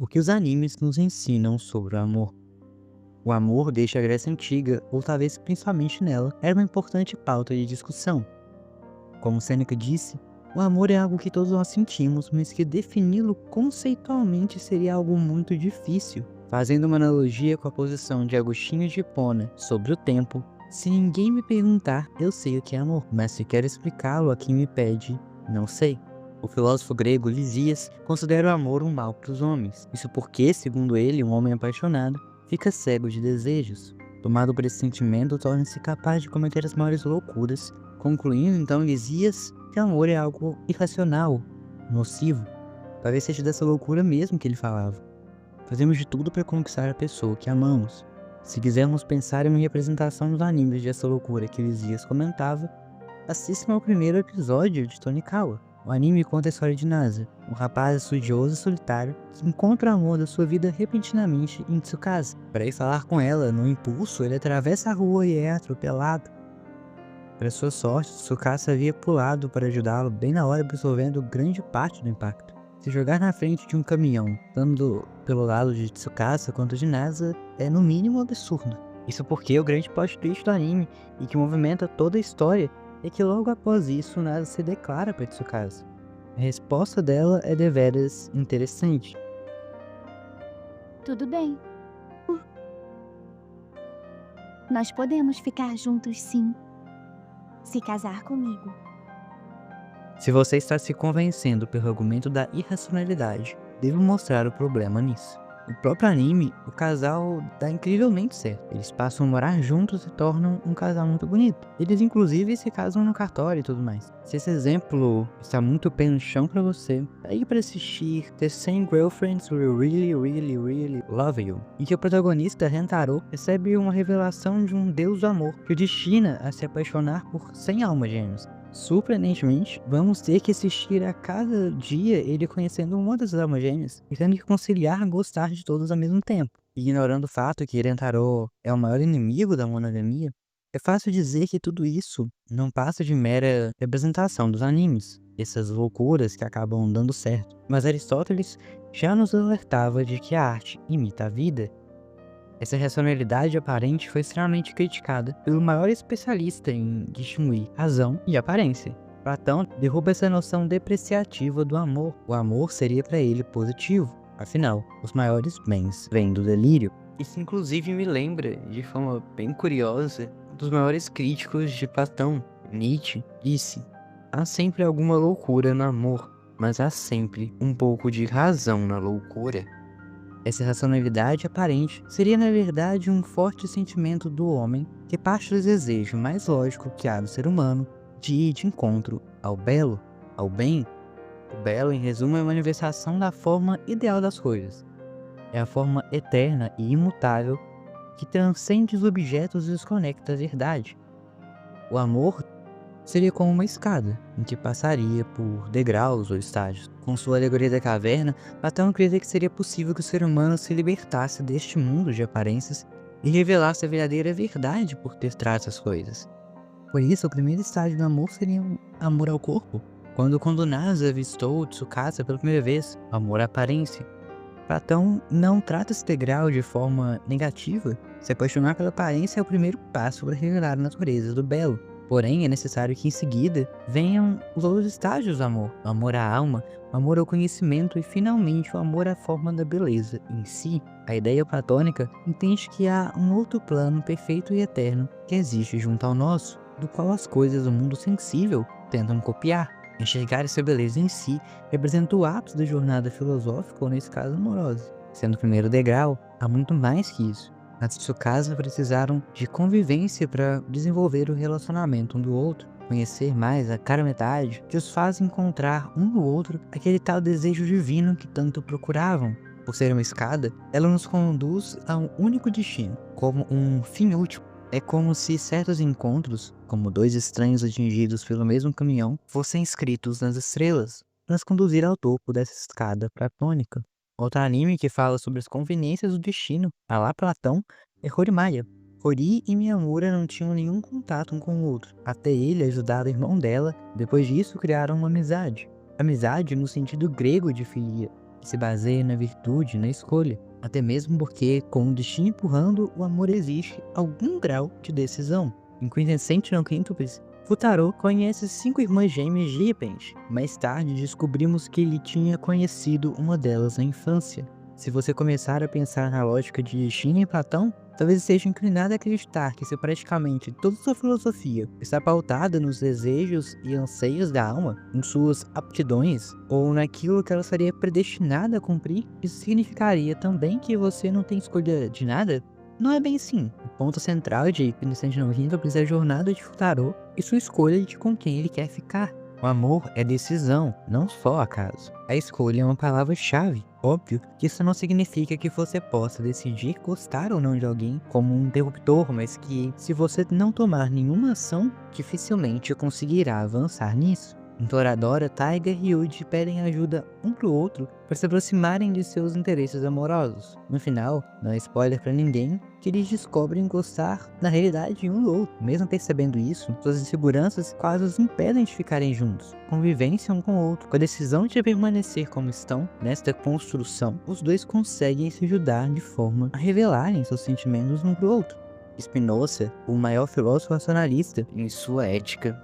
O que os animes nos ensinam sobre o amor? O amor desde a Grécia Antiga, ou talvez principalmente nela, era uma importante pauta de discussão. Como Sêneca disse, o amor é algo que todos nós sentimos, mas que defini-lo conceitualmente seria algo muito difícil. Fazendo uma analogia com a posição de Agostinho de Hipona sobre o tempo, se ninguém me perguntar, eu sei o que é amor, mas se quero explicá-lo a quem me pede, não sei. O filósofo grego Lisias considera o amor um mal para os homens. Isso porque, segundo ele, um homem apaixonado fica cego de desejos. Tomado por esse sentimento, torna-se capaz de cometer as maiores loucuras, concluindo então Lisias que o amor é algo irracional, nocivo. Talvez seja dessa loucura mesmo que ele falava. Fazemos de tudo para conquistar a pessoa que amamos. Se quisermos pensar em uma representação dos animes dessa loucura que Lisias comentava, assistam ao primeiro episódio de Tonikawa. O anime conta a história de Nasa, um rapaz estudioso e solitário que encontra o amor da sua vida repentinamente em Tsukasa. Para ir falar com ela, no impulso, ele atravessa a rua e é atropelado. Para sua sorte, Tsukasa havia pulado para ajudá-lo bem na hora, absorvendo grande parte do impacto. Se jogar na frente de um caminhão, tanto pelo lado de Tsukasa quanto de Nasa, é no mínimo absurdo. Isso porque o grande plot twist do anime, e que movimenta toda a história, é que logo após isso Nasa se declara para Tsukasa. A resposta dela é deveras interessante. Tudo bem. Nós podemos ficar juntos, sim. Se casar comigo. Se você está se convencendo pelo argumento da irracionalidade, devo mostrar o problema nisso. No próprio anime, o casal dá incrivelmente certo. Eles passam a morar juntos e tornam um casal muito bonito. Eles inclusive se casam no cartório e tudo mais. Se esse exemplo está muito pé no chão pra você, aí para assistir The 100 Girlfriends Will Really, Really, Really Love You, em que o protagonista Rentaro recebe uma revelação de um deus do amor que o destina a se apaixonar por 100 almas gêmeas. Surpreendentemente, vamos ter que assistir a cada dia ele conhecendo uma das almas gêmeas e tendo que conciliar gostar de todos ao mesmo tempo. Ignorando o fato que Rentaro é o maior inimigo da monogamia, é fácil dizer que tudo isso não passa de mera representação dos animes, essas loucuras que acabam dando certo. Mas Aristóteles já nos alertava de que a arte imita a vida. Essa racionalidade aparente foi extremamente criticada pelo maior especialista em distinguir razão e aparência. Platão derruba essa noção depreciativa do amor. O amor seria para ele positivo. Afinal, os maiores bens vêm do delírio. Isso inclusive me lembra, de forma bem curiosa, um dos maiores críticos de Platão, Nietzsche, disse: há sempre alguma loucura no amor, mas há sempre um pouco de razão na loucura. Essa racionalidade aparente seria na verdade um forte sentimento do homem que parte do desejo mais lógico que há no ser humano de ir de encontro ao belo, ao bem. O belo, em resumo, é uma manifestação da forma ideal das coisas. É a forma eterna e imutável que transcende os objetos e os conecta à verdade. O amor seria como uma escada, em que passaria por degraus ou estágios. Com sua alegoria da caverna, Platão acredita que seria possível que o ser humano se libertasse deste mundo de aparências e revelasse a verdadeira verdade por detrás dessas coisas. Por isso, o primeiro estágio do amor seria um amor ao corpo. Quando Nasa avistou Tsukasa pela primeira vez, o amor à aparência. Platão não trata esse degrau de forma negativa. Se apaixonar pela aparência é o primeiro passo para revelar a natureza do belo. Porém, é necessário que em seguida venham os outros estágios do amor. O amor à alma, o amor ao conhecimento e finalmente o amor à forma da beleza em si. A ideia platônica entende que há um outro plano perfeito e eterno que existe junto ao nosso, do qual as coisas do mundo sensível tentam copiar. Enxergar essa beleza em si representa o ápice da jornada filosófica ou, nesse caso, amorosa. Sendo o primeiro degrau, há muito mais que isso. As Tsukasa precisaram de convivência para desenvolver o relacionamento um do outro, conhecer mais a cara metade, que os faz encontrar um no outro aquele tal desejo divino que tanto procuravam. Por ser uma escada, ela nos conduz a um único destino, como um fim último. É como se certos encontros, como dois estranhos atingidos pelo mesmo caminhão, fossem escritos nas estrelas, para nos conduzir ao topo dessa escada platônica. Outro anime que fala sobre as conveniências do destino, a lá Platão, é Horimiya. Hori e Miyamura não tinham nenhum contato um com o outro, até ele ajudar o irmão dela. Depois disso, criaram uma amizade. Amizade no sentido grego de filia, que se baseia na virtude, na escolha. Até mesmo porque, com o destino empurrando, o amor existe algum grau de decisão. Em Quintessential no Quíntuples, Futaro conhece 5 irmãs gêmeas de repente. Mais tarde, descobrimos que ele tinha conhecido uma delas na infância. Se você começar a pensar na lógica de destino em Platão, talvez esteja inclinado a acreditar que se praticamente toda sua filosofia está pautada nos desejos e anseios da alma, em suas aptidões, ou naquilo que ela estaria predestinada a cumprir, isso significaria também que você não tem escolha de nada? Não é bem assim. O ponto central de Quintessential no Quíntuples é a jornada de Futaro e sua escolha de com quem ele quer ficar. O amor é decisão, não só acaso. A escolha é uma palavra-chave. Óbvio que isso não significa que você possa decidir gostar ou não de alguém como um interruptor, mas que, se você não tomar nenhuma ação, dificilmente conseguirá avançar nisso. Em Toradora, Taiga e Ryuji pedem ajuda um pro outro para se aproximarem de seus interesses amorosos. No final, não é spoiler para ninguém que eles descobrem gostar na realidade um do outro. Mesmo percebendo isso, suas inseguranças quase os impedem de ficarem juntos. Convivência um com o outro. Com a decisão de permanecer como estão, nesta construção, os dois conseguem se ajudar de forma a revelarem seus sentimentos um pro outro. Spinoza, o maior filósofo racionalista, em sua Ética,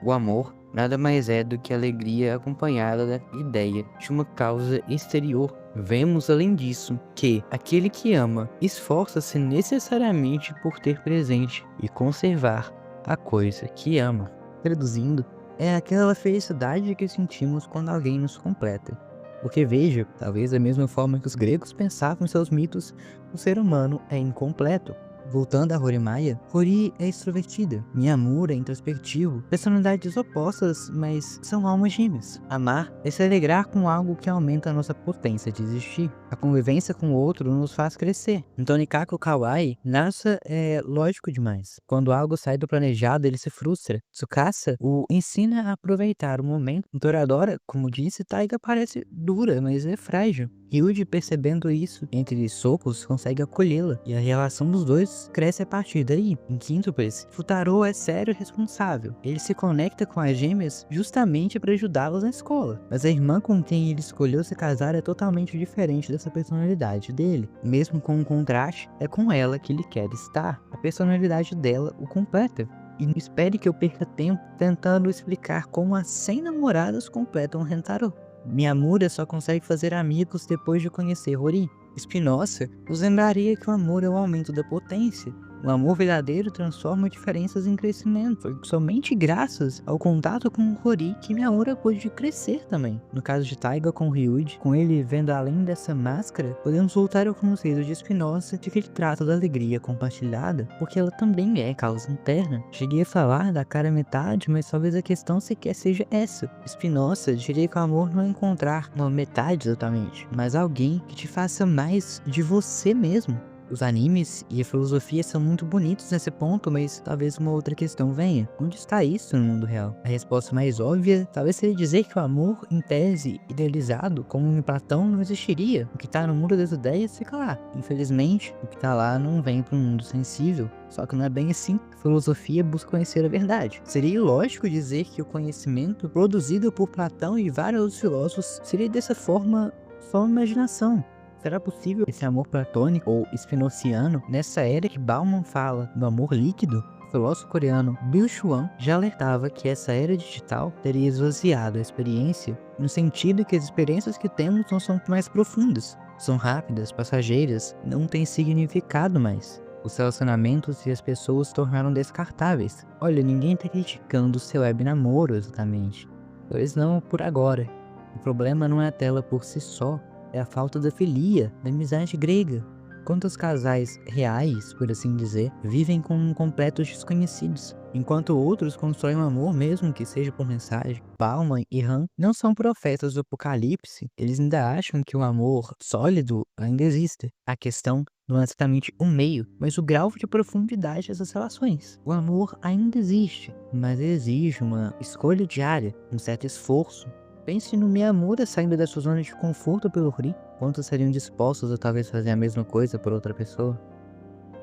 o amor nada mais é do que a alegria acompanhada da ideia de uma causa exterior. Vemos, além disso, que aquele que ama esforça-se necessariamente por ter presente e conservar a coisa que ama. Traduzindo, é aquela felicidade que sentimos quando alguém nos completa. Porque veja, talvez da mesma forma que os gregos pensavam em seus mitos, o ser humano é incompleto. Voltando a Horimiya, Hori é extrovertida, Miyamura é introspectivo, personalidades opostas, mas são almas gêmeas. Amar é se alegrar com algo que aumenta a nossa potência de existir. A convivência com o outro nos faz crescer. Então Nikako Kawai, Nasa é lógico demais. Quando algo sai do planejado, ele se frustra. Tsukasa o ensina a aproveitar o momento. Toradora, como disse, Taiga parece dura, mas é frágil. Ryuji, percebendo isso, entre socos, consegue acolhê-la, e a relação dos dois cresce a partir daí. Em Quíntuples, Futaro é sério e responsável. Ele se conecta com as gêmeas justamente para ajudá-las na escola, mas a irmã com quem ele escolheu se casar é totalmente diferente dessa personalidade dele. Mesmo com um contraste, é com ela que ele quer estar. A personalidade dela o completa. E não espere que eu perca tempo tentando explicar como as 100 namoradas completam Rentaro. Miyamura só consegue fazer amigos depois de conhecer Hori. Spinoza nos lembraria que o amor é o aumento da potência. O amor verdadeiro transforma diferenças em crescimento. Foi somente graças ao contato com Hori que Miyamura pôde crescer também. No caso de Taiga com Ryuji, com ele vendo além dessa máscara, podemos voltar ao conceito de Spinoza de que ele trata da alegria compartilhada, porque ela também é causa interna. Cheguei a falar da cara metade, mas talvez a questão sequer seja essa. Spinoza diria que o amor não é encontrar uma metade exatamente, mas alguém que te faça mais de você mesmo. Os animes e a filosofia são muito bonitos nesse ponto, mas talvez uma outra questão venha. Onde está isso no mundo real? A resposta mais óbvia talvez seja dizer que o amor, em tese, idealizado, como em Platão, não existiria. O que está no mundo das ideias fica lá. Infelizmente, o que está lá não vem para o mundo sensível. Só que não é bem assim. A filosofia busca conhecer a verdade. Seria ilógico dizer que o conhecimento produzido por Platão e vários outros filósofos seria dessa forma só imaginação. Será possível esse amor platônico ou spinoziano nessa era que Bauman fala do amor líquido? O filósofo coreano Byung Chul já alertava que essa era digital teria esvaziado a experiência, no sentido que as experiências que temos não são mais profundas, são rápidas, passageiras, não têm significado mais. Os relacionamentos e as pessoas se tornaram descartáveis. Olha, ninguém está criticando o seu web namoro exatamente, pois não por agora. O problema não é a tela por si só, é a falta da filia, da amizade grega. Quantos casais reais, por assim dizer, vivem com completos desconhecidos, enquanto outros constroem um amor mesmo que seja por mensagem. Bauman e Han não são profetas do apocalipse, eles ainda acham que o amor sólido ainda existe. A questão não é exatamente o meio, mas o grau de profundidade dessas relações. O amor ainda existe, mas exige uma escolha diária, um certo esforço. Pense no Miyamura saindo da sua zona de conforto pelo Hori. Quantos seriam dispostos a talvez fazer a mesma coisa por outra pessoa?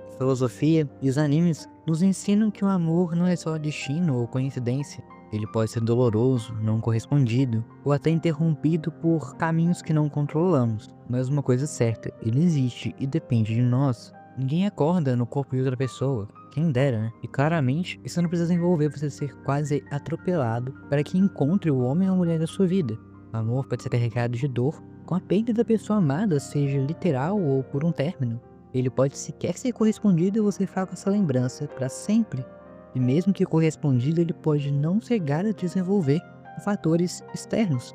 A filosofia e os animes nos ensinam que o amor não é só destino ou coincidência. Ele pode ser doloroso, não correspondido, ou até interrompido por caminhos que não controlamos. Mas uma coisa é certa, ele existe e depende de nós. Ninguém acorda no corpo de outra pessoa, quem dera, né? E claramente, isso não precisa envolver você ser quase atropelado para que encontre o homem ou a mulher da sua vida. O amor pode ser carregado de dor, com a perda da pessoa amada, seja literal ou por um término. Ele pode sequer ser correspondido e você ficar com essa lembrança para sempre. E mesmo que correspondido, ele pode não chegar a desenvolver por fatores externos,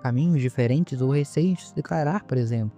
caminhos diferentes ou receios de se declarar, por exemplo.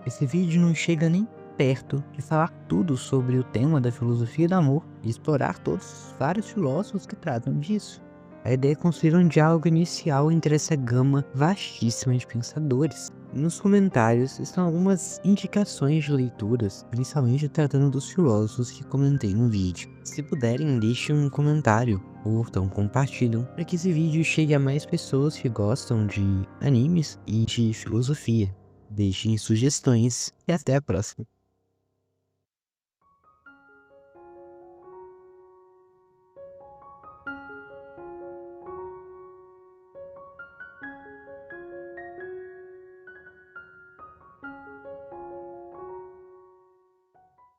Esse vídeo não chega nem perto de falar tudo sobre o tema da filosofia do amor e explorar todos os vários filósofos que tratam disso. A ideia é construir um diálogo inicial entre essa gama vastíssima de pensadores. Nos comentários estão algumas indicações de leituras, principalmente tratando dos filósofos que comentei no vídeo. Se puderem, deixem um comentário, curtam, compartilham, para que esse vídeo chegue a mais pessoas que gostam de animes e de filosofia. Deixem sugestões e até a próxima.